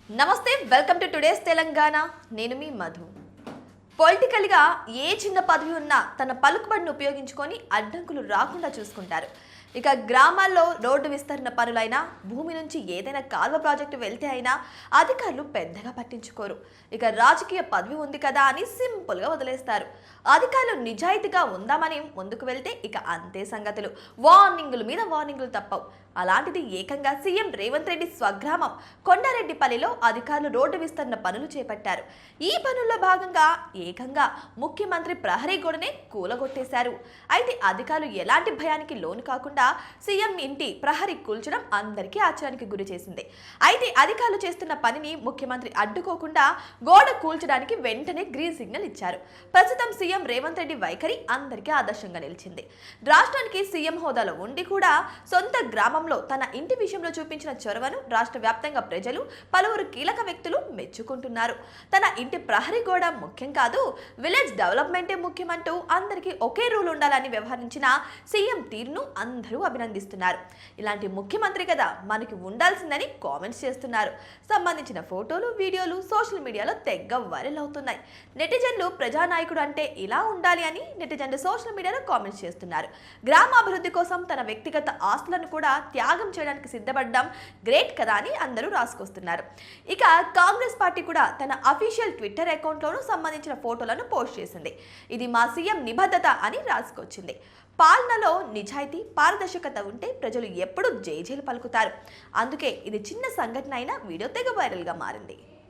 నమస్తే, welcome to today's Telangana. నేను మీ మధు. పొలిటికల్గా ఏ చిన్న పదవి ఉన్నా తన పలుకుబడిని ఉపయోగించుకొని అడ్డంకులు రాకుండా చూసుకుంటారు. ఇక గ్రామాల్లో రోడ్డు విస్తరణ పనులైనా, భూమి నుంచి ఏదైనా కాల్వ ప్రాజెక్టు వెళ్తే అయినా అధికారులు పెద్దగా పట్టించుకోరు. ఇక రాజకీయ పదవి ఉంది కదా అని సింపుల్గా వదిలేస్తారు. అధికారులు నిజాయితీగా ఉందామని ముందుకు వెళ్తే ఇక అంతే సంగతులు. వార్నింగుల మీద వార్నింగులు తప్పవు. అలాంటిది ఏకంగా సీఎం రేవంత్ రెడ్డి స్వగ్రామం కొండారెడ్డిపల్లిలో అధికారులు రోడ్డు విస్తరణ పనులు చేపట్టారు. ఈ పనుల్లో భాగంగా ఏకంగా ముఖ్యమంత్రి ప్రహరీ గోడనే కూలగొట్టేశారు. అయితే అధికారులు ఎలాంటి భయానికి లోను కాకుండా సీఎం ఇంటి ప్రహరీ కూల్చడం అందరికీ ఆశ్చర్యానికి గురి చేసింది. అయితే అధికారులు చేస్తున్న పనిని ముఖ్యమంత్రి అడ్డుకోకుండా గోడ కూల్చడానికి వెంటనే గ్రీన్ సిగ్నల్ ఇచ్చారు. ప్రస్తుతం సీఎం రేవంత్ రెడ్డి వైఖరి అందరికీ ఆదర్శంగా నిలిచింది. రాష్ట్రానికి సీఎం హోదాలో ఉండి కూడా సొంత గ్రామంలో తన ఇంటి విషయంలో చూపించిన చొరవను రాష్ట్ర వ్యాప్తంగా ప్రజలు, పలువురు కీలక వ్యక్తులు మెచ్చుకుంటున్నారు. తన ఇంటి ప్రహరీ గోడ ముఖ్యం కాదు, విలేజ్ డెవలప్మెంటే ముఖ్యమంటూ అందరికీ ఒకే రూల్ ఉండాలని వ్యవహరించిన సీఎం తీరును అందరూ అభినందిస్తున్నారు. ఇలాంటి ముఖ్యమంత్రి కదా మనకి ఉండాల్సిందని కామెంట్స్ చేస్తున్నారు. సంబంధించిన ఫోటోలు, వీడియోలు సోషల్ మీడియాలో తెగ వైరల్ అవుతున్నాయి. నెటిజన్లు ప్రజానాయకుడు అంటే ఇలా ఉండాలి అని నెటిజన్లు సోషల్ మీడియాలో కామెంట్స్ చేస్తున్నారు. గ్రామాభివృద్ధి కోసం తన వ్యక్తిగత ఆస్తులను కూడా త్యాగం చేయడానికి సిద్ధపడ్డాం, గ్రేట్ కదా అని అందరూ రాసుకొస్తున్నారు. ఇక కాంగ్రెస్ పార్టీ కూడా తన అఫీషియల్ ట్విట్టర్ అకౌంట్లోనూ సంబంధించిన ఫోటోలను పోస్ట్ చేసింది. ఇది మా సీఎం నిబద్ధత అని రాసుకొచ్చింది. పాలనలో నిజాయితీ, పారదర్శకత ఉంటే ప్రజలు ఎప్పుడూ జై జైలు పలుకుతారు. అందుకే ఇది చిన్న సంఘటన అయినా వీడియో తెగ వైరల్గా మారింది.